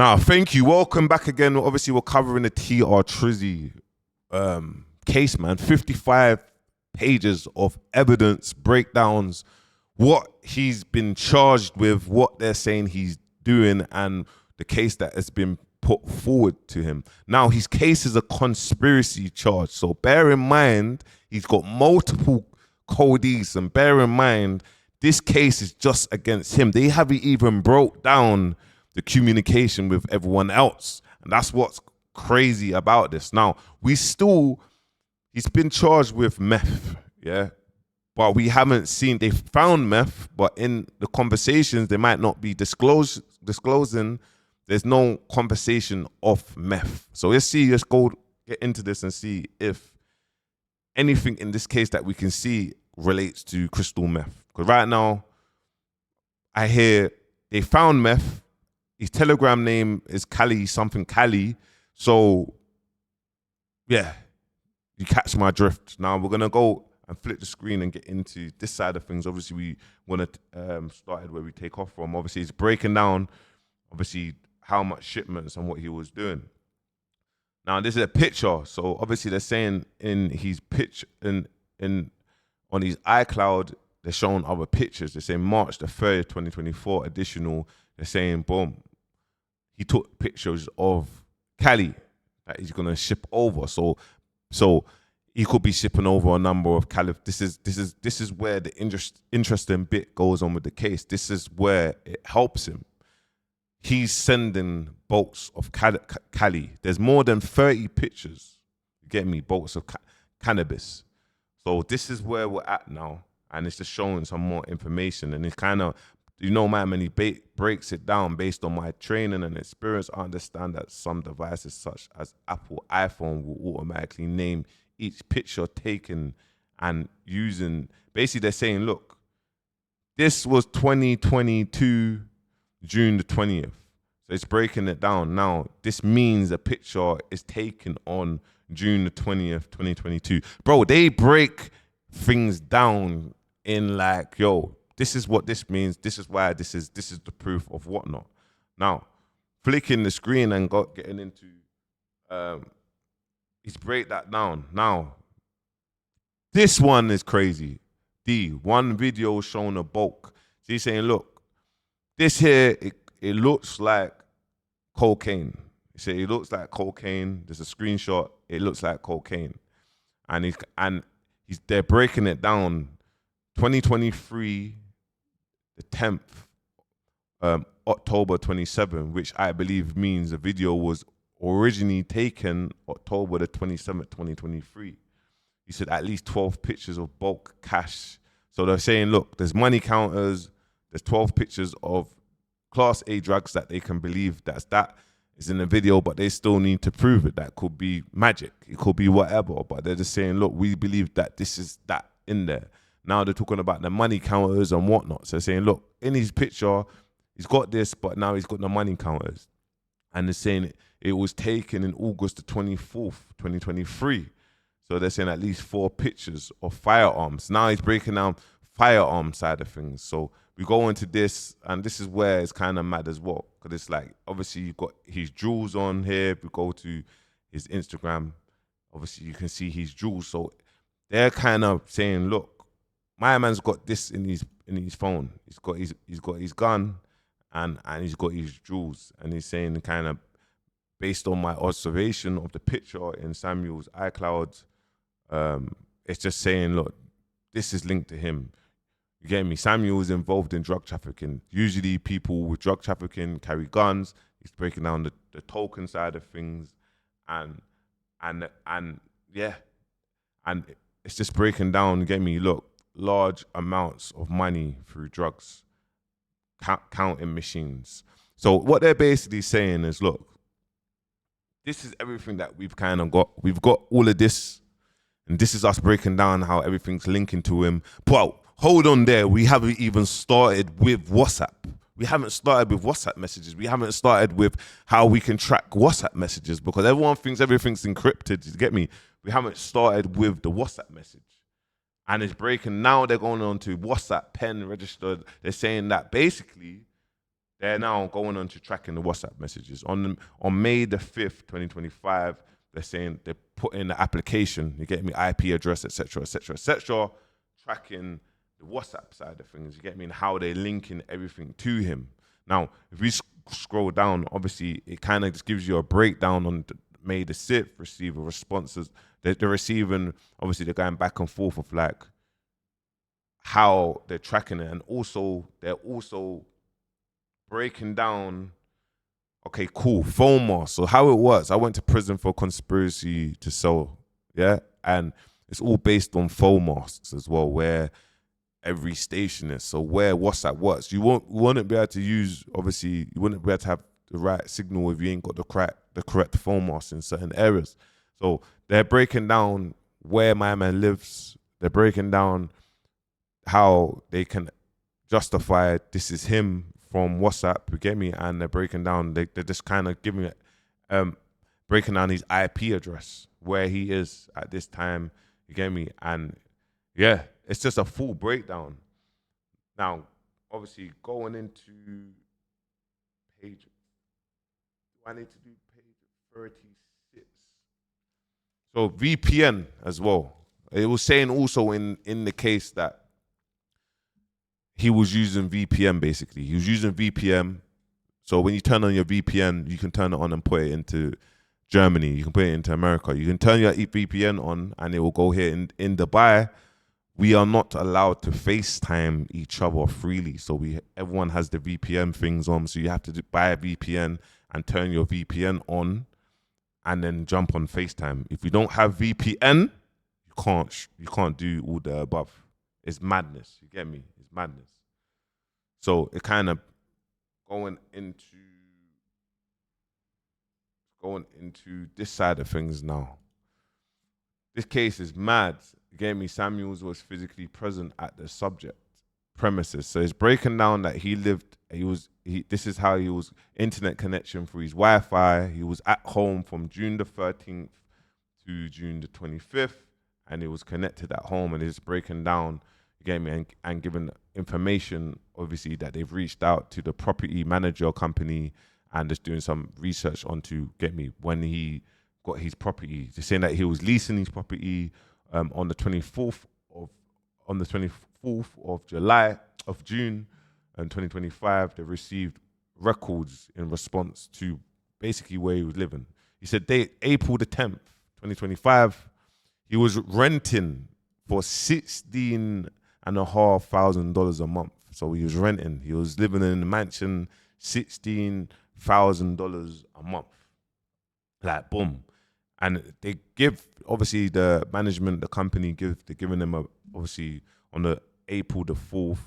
Now, thank you. Welcome back again. Obviously, we're covering the TR Trizzy case, man. 55 pages of evidence, breakdowns, what he's been charged with, what they're saying he's doing, and the case that has been put forward to him. Now, his case is a conspiracy charge. So bear in mind, he's got multiple codees, and bear in mind, this case is just against him. They haven't even broke down the communication with everyone else. And that's what's crazy about this. Now, he's been charged with meth, yeah? But we haven't seen, they found meth, but in the conversations, they might not be disclosing, there's no conversation of meth. So let's go get into this and see if anything in this case that we can see relates to crystal meth. Because right now, I hear they found meth. His Telegram name is Cali, something Cali. So, yeah, you catch my drift. Now, we're going to go and flip the screen and get into this side of things. Obviously, we want to start where we take off from. Obviously, it's breaking down, obviously, how much shipments and what he was doing. Now, this is a picture. So, obviously, they're saying in his pitch, on his iCloud, they're showing other pictures. They're saying March the 3rd, 2024, additional. They're saying, boom, he took pictures of Cali that he's gonna ship over. So he could be shipping over a number of Cali. This is where the interesting bit goes on with the case. This is where it helps him. He's sending bolts of Cali. There's more than 30 pictures. You get me? Bolts of cannabis. So this is where we're at now, and it's just showing some more information. And it's kind of, man, when he breaks it down based on my training and experience, I understand that some devices such as Apple iPhone will automatically name each picture taken and using. Basically, they're saying, look, this was 2022, June the 20th. So it's breaking it down. Now, this means a picture is taken on June the 20th, 2022. Bro, they break things down in like, yo, this is what this means. This is why this is the proof of whatnot. Now, flicking the screen and getting into, he's break that down. Now, this one is crazy. One video showing a bulk. So he's saying, look, this here, it looks like cocaine. He said it looks like cocaine. There's a screenshot. It looks like cocaine, and they're breaking it down. 2023. The 10th, October 27, which I believe means the video was originally taken October the 27th, 2023. He said at least 12 pictures of bulk cash. So they're saying, look, there's money counters, there's 12 pictures of Class A drugs that they can believe that is in the video, but they still need to prove it. That could be magic. It could be whatever, but they're just saying, look, we believe that this is that in there. Now they're talking about the money counters and whatnot. So they're saying, look, in his picture, he's got this, but now he's got the money counters. And they're saying it was taken in August the 24th, 2023. So they're saying at least 4 pictures of firearms. Now he's breaking down firearm side of things. So we go into this, and this is where it's kind of mad as well. Because it's like, obviously, you've got his jewels on here. If we go to his Instagram, obviously, you can see his jewels. So they're kind of saying, look, my man's got this in his phone. He's got his gun, and he's got his jewels. And he's saying, kind of based on my observation of the picture in Samuel's iCloud, it's just saying, look, this is linked to him. You get me? Samuel is involved in drug trafficking. Usually, people with drug trafficking carry guns. He's breaking down the token side of things, and yeah, and it's just breaking down. You get me? Look. Large amounts of money through drugs, counting machines. So what they're basically saying is, look, this is everything that we've kind of got. We've got all of this, and this is us breaking down how everything's linking to him. But hold on there. We haven't even started with WhatsApp. We haven't started with WhatsApp messages. We haven't started with how we can track WhatsApp messages, because everyone thinks everything's encrypted. You get me? We haven't started with the WhatsApp message. And it's breaking. Now they're going on to WhatsApp, pen registered. They're saying that basically they're now going on to tracking the WhatsApp messages. On May the 5th, 2025, they're saying they put in the application, you get me, IP address, etc., etc., etc., tracking the WhatsApp side of things, you get me, and how they're linking everything to him. Now, if we scroll down, obviously, it kind of just gives you a breakdown on May the 6th, receiver responses. They're receiving, obviously, they're going back and forth of like how they're tracking it. And also, they're also breaking down, okay, cool, FOMA. So how it works, I went to prison for conspiracy to sell, yeah? And it's all based on FOMAS as well, where every station is. So where WhatsApp works, you wouldn't be able to use, obviously, you wouldn't be able to have the right signal if you ain't got the correct FOMAS in certain areas. So they're breaking down where my man lives. They're breaking down how they can justify this is him from WhatsApp, you get me? And they're breaking down, they're just kind of giving it, breaking down his IP address, where he is at this time, you get me? And yeah, it's just a full breakdown. Now, obviously, going into page, I need to do page 36. So VPN as well. It was saying also in the case that he was using VPN basically. He was using VPN. So when you turn on your VPN, you can turn it on and put it into Germany. You can put it into America. You can turn your VPN on and it will go here. In Dubai, we are not allowed to FaceTime each other freely. So everyone has the VPN things on. So you have to buy a VPN and turn your VPN on and then jump on FaceTime. If you don't have VPN, you can't do all the above. It's madness. You get me? It's madness. So it kind of going into this side of things now. This case is mad. You get me? Samuels was physically present at the subject premises. So it's breaking down that this is how he was internet connection for his Wi-Fi. He was at home from June the 13th to June the 25th. And it was connected at home, and it's breaking down, you get me, and giving information, obviously, that they've reached out to the property manager company and just doing some research onto, get me, when he got his property. They're saying that he was leasing his property on the 24th of June 2025. They received records in response to basically where he was living. He said April the 10th, 2025, he was renting for $16,500 a month. So he was renting. He was living in a mansion, $16,000 a month. Like, boom. And they give, obviously, the management, the company, they're giving them, obviously, on the April the 4th,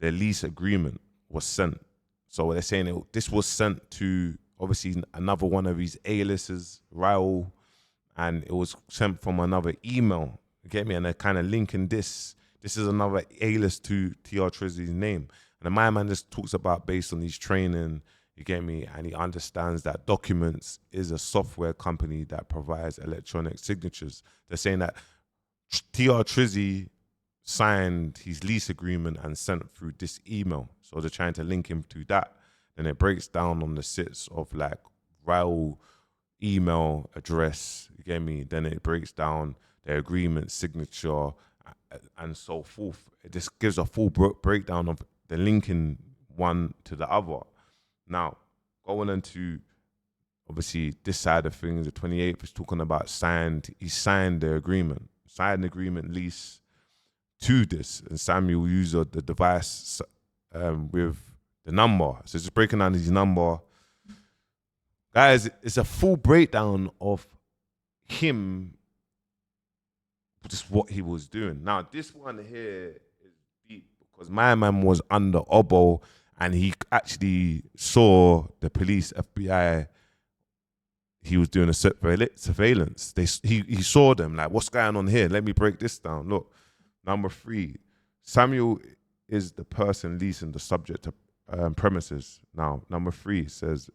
their lease agreement was sent. So they're saying this was sent to, obviously, another one of his A-listers, Raul, and it was sent from another email. You get me? And they're kind of linking this. This is another A-list to TR Trizzy's name. And my man just talks about, based on his training, you get me? And he understands that Documents is a software company that provides electronic signatures. They're saying that TR Trizzy signed his lease agreement and sent through this email. So they're trying to link him to that. Then it breaks down on the sits of like Raul email address, you get me? Then it breaks down their agreement, signature, and so forth. It just gives a full breakdown of the linking one to the other. Now, going into, obviously, this side of things, the 28th is talking about he signed the agreement, lease to this, and Samuel used the device with the number. So just breaking down his number. Guys, it's a full breakdown of him, just what he was doing. Now, this one here is deep because my man was under Obo and he actually saw the police, FBI, he was doing a surveillance. He saw them, like, what's going on here? Let me break this down. Look, number 3, Samuel is the person leasing the subject to premises. Now, number 3 says,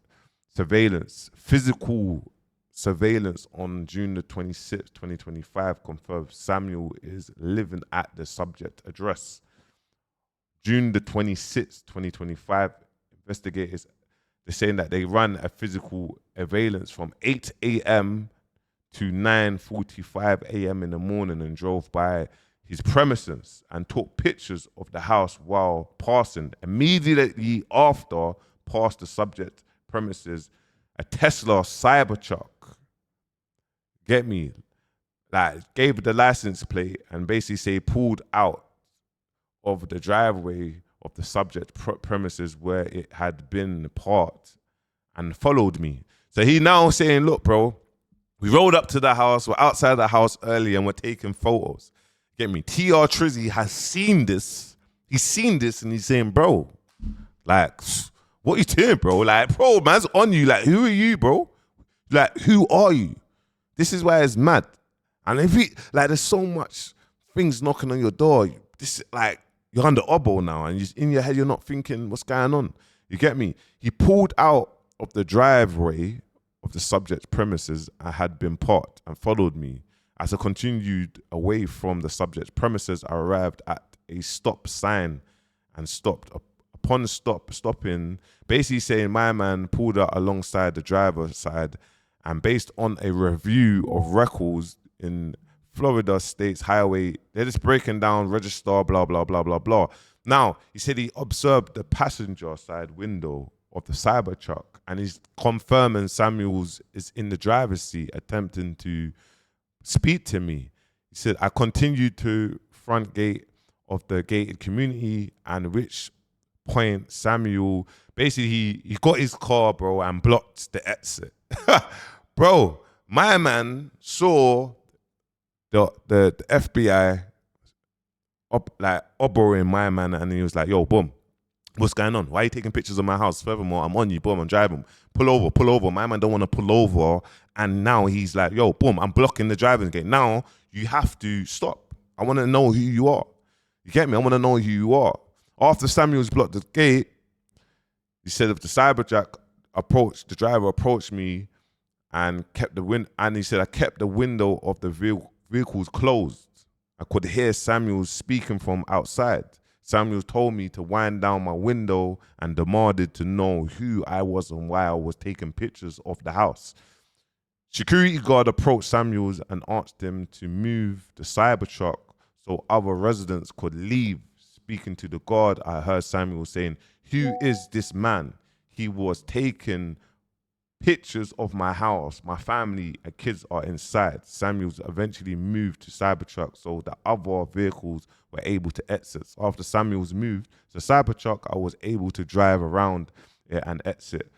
physical surveillance on June the 26th, 2025 confirms Samuel is living at the subject address. June the 26th, 2025, investigators, they're saying that they ran a physical surveillance from 8 a.m. to 9:45 a.m. in the morning and drove by his premises and took pictures of the house while passing. Immediately after, past the subject premises, a Tesla Cybertruck, get me, like gave the license plate and basically say pulled out of the driveway of the subject premises where it had been parked and followed me. So he now saying, look, bro, we rolled up to the house, we're outside the house early and we're taking photos. Get me? TR Trizzy has seen this. He's seen this and he's saying, bro, like, what you doing, bro? Like, bro, man's on you. Like, who are you, bro? Like, who are you? This is why it's mad. And if he, like, there's so much things knocking on your door. This, like, you're under oboe now and in your head, you're not thinking what's going on. You get me? He pulled out of the driveway of the subject's premises and had been parked and followed me. As I continued away from the subject's premises, I arrived at a stop sign and stopped. Upon stopping, basically saying my man pulled out alongside the driver's side, and based on a review of records in Florida State's highway, they're just breaking down register, blah, blah, blah, blah, blah. Now, he said he observed the passenger side window of the Cybertruck and he's confirming Samuels is in the driver's seat attempting to speak to me. He said, I continued to front gate of the gated community, and which point Samuel, basically he got his car, bro, and blocked the exit. Bro, my man saw the FBI oboing my man, and he was like, yo, boom, what's going on? Why are you taking pictures of my house? Furthermore, I'm on you, boom, I'm driving. Pull over. My man don't want to pull over. And now he's like, yo, boom, I'm blocking the driving gate. Now you have to stop. I want to know who you are. You get me? I want to know who you are. After Samuels blocked the gate, he said if the Cybertruck the driver approached me and kept and he said I kept the window of the vehicles closed. I could hear Samuels speaking from outside. Samuels told me to wind down my window and demanded to know who I was and why I was taking pictures of the house. Security guard approached Samuels and asked him to move the Cybertruck so other residents could leave. Speaking to the guard, I heard Samuel saying, who is this man? He was taking pictures of my house. My family and kids are inside. Samuels eventually moved to Cybertruck so the other vehicles were able to exit. After Samuels moved to Cybertruck, I was able to drive around it and exit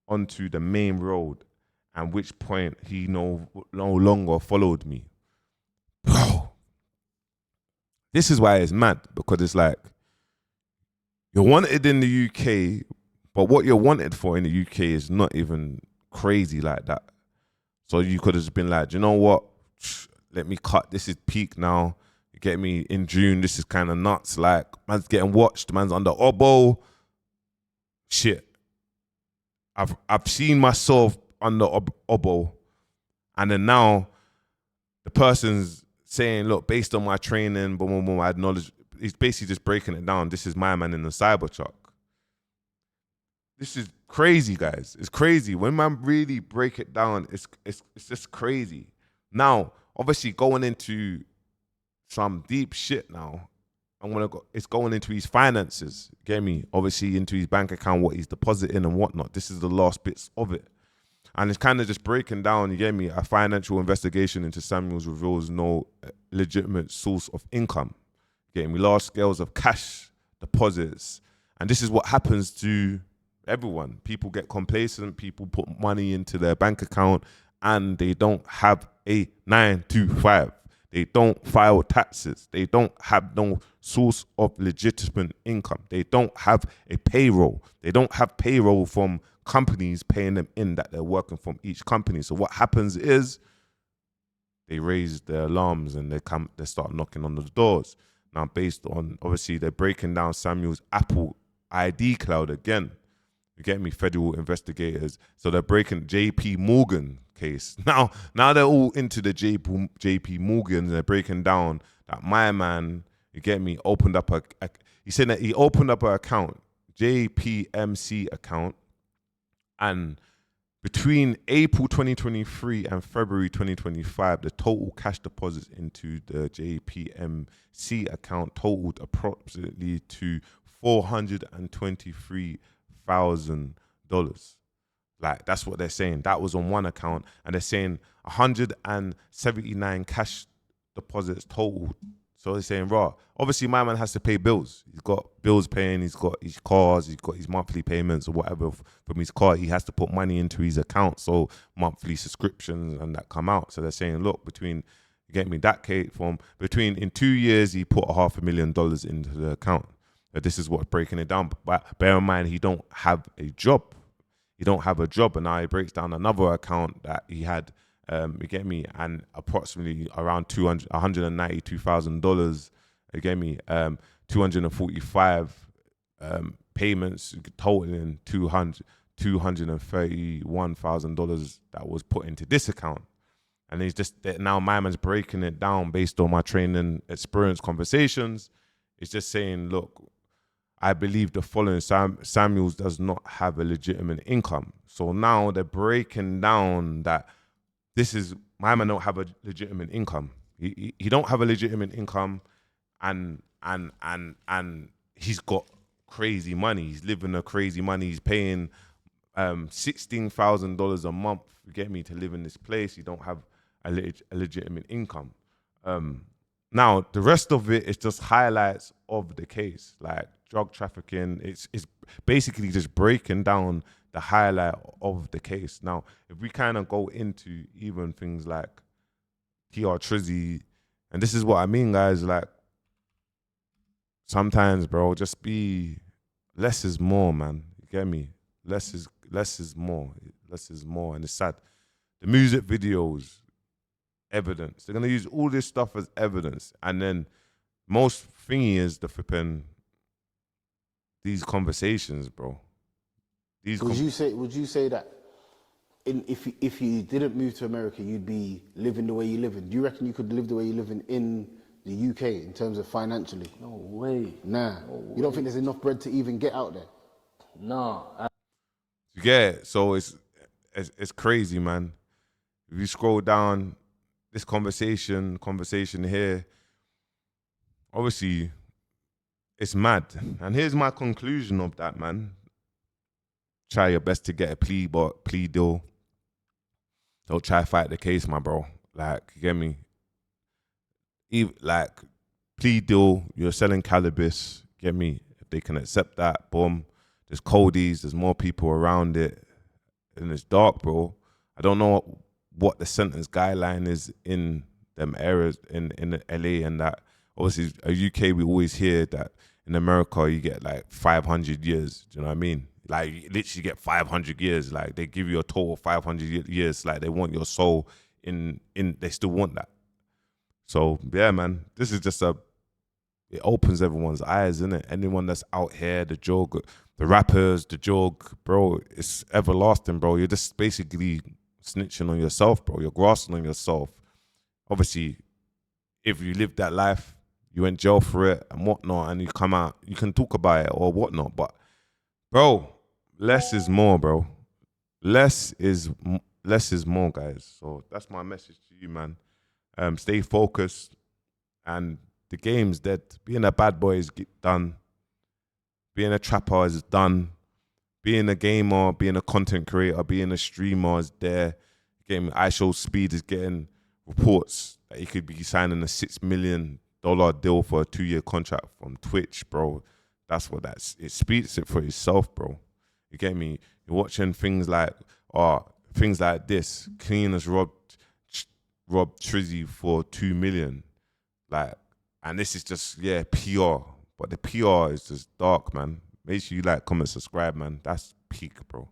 onto the main road, at which point he no longer followed me. Bro, this is why it's mad, because it's like, you're wanted in the UK, but what you're wanted for in the UK is not even crazy like that. So you could have just been like, you know what? Let me cut. This is peak now. You get me? In June, this is kind of nuts. Like, man's getting watched. Man's under oboe. Shit. I've seen myself under oboe. And then now, the person's saying, look, based on my training, boom, boom, boom, I acknowledge. He's basically just breaking it down. This is my man in the Cybertruck. This is crazy, guys. It's crazy. When man really break it down, it's just crazy. Now, obviously, going into some deep shit now. It's going into his finances. Get me? Obviously, into his bank account, what he's depositing and whatnot. This is the last bits of it. And it's kind of just breaking down, you get me? A financial investigation into Samuels reveals no legitimate source of income. Get me? Large scales of cash deposits. And this is what happens to everyone. People get complacent, people put money into their bank account and they don't have a 9-to-5. They don't file taxes. They don't have no source of legitimate income. They don't have a payroll. They don't have payroll from companies paying them in that they're working from each company. So what happens is they raise their alarms and they start knocking on the doors. Now, based on, obviously, they're breaking down Samuel's Apple ID cloud again. You get me? Federal investigators. So they're breaking JP Morgan case. Now they're all into the JP Morgan. They're breaking down that my man, you get me, opened up he said that he opened up an account, JPMC account, and between April 2023 and February 2025, the total cash deposits into the JPMC account totaled approximately to $423,000. Like, that's what they're saying. That was on one account, and they're saying 179 cash deposits total. So they're saying, raw. Obviously, my man has to pay bills. He's got bills paying. He's got his cars. He's got his monthly payments or whatever from his car. He has to put money into his account. So monthly subscriptions and that come out. So they're saying, look, you get me, in 2 years, he put $500,000 into the account. This is what's breaking it down. But bear in mind, he don't have a job. And now he breaks down another account that he had, you get me, and approximately around $192,000, you get me, 245 payments totaling $231,000 that was put into this account. And he's just, now my man's breaking it down based on my training experience conversations. It's just saying, look, I believe the following: Samuels does not have a legitimate income. So now they're breaking down that my man don't have a legitimate income. He don't have a legitimate income, and he's got crazy money. He's living a crazy money. He's paying $16,000 a month, you get me, to live in this place. You don't have a legitimate income. Now, the rest of it is just highlights of the case, like drug trafficking. It's basically just breaking down the highlight of the case. Now, if we kind of go into even things like TR Trizzy, and this is what I mean, guys, like, sometimes, bro, just be, less is more, man. You get me? Less is more. Less is more. And it's sad. The music videos, evidence. They're going to use all this stuff as evidence. And then most thingy is the flipping, these conversations, bro. Would you say that if you didn't move to America, you'd be living the way you're living? Do you reckon you could live the way you're living in the UK in terms of financially? No way. Nah. No way. You don't think there's enough bread to even get out there? No. Yeah, so it's crazy, man. If you scroll down this conversation here, obviously it's mad. And here's my conclusion of that, man. Try your best to get a plea deal. Don't try to fight the case, my bro. Like, you get me? Like, plea deal, you're selling cannabis, get me? If they can accept that, boom. There's Cody's, there's more people around it, and it's dark, bro. I don't know what the sentence guideline is in them areas in LA, and that obviously UK, we always hear that in America you get like 500 years. Do you know what I mean? Like, you literally get 500 years. Like, they give you a total 500 years. Like, they want your soul in they still want that. So yeah, man, this is just it opens everyone's eyes, innit? Anyone that's out here, the joke, the rappers, the joke, bro, it's everlasting, bro. You're just basically snitching on yourself, bro. You're grasping on yourself. Obviously, if you live that life, you went jail for it and whatnot, and you come out, you can talk about it or whatnot. But, bro, less is more, bro. Less is more, guys. So that's my message to you, man. Stay focused, and the game's dead. Being a bad boy is done. Being a trapper is done. Being a gamer, being a content creator, being a streamer is there. Game iShowSpeed is getting reports that he could be signing a $6 million deal for a 2-year contract from Twitch, bro. That's what it speaks it for itself, bro. You get me? You're watching things like this. Cleaners robbed Trizzy for $2 million. Like, and this is just, PR. But the PR is just dark, man. Make sure you like, comment, subscribe, man. That's peak, bro.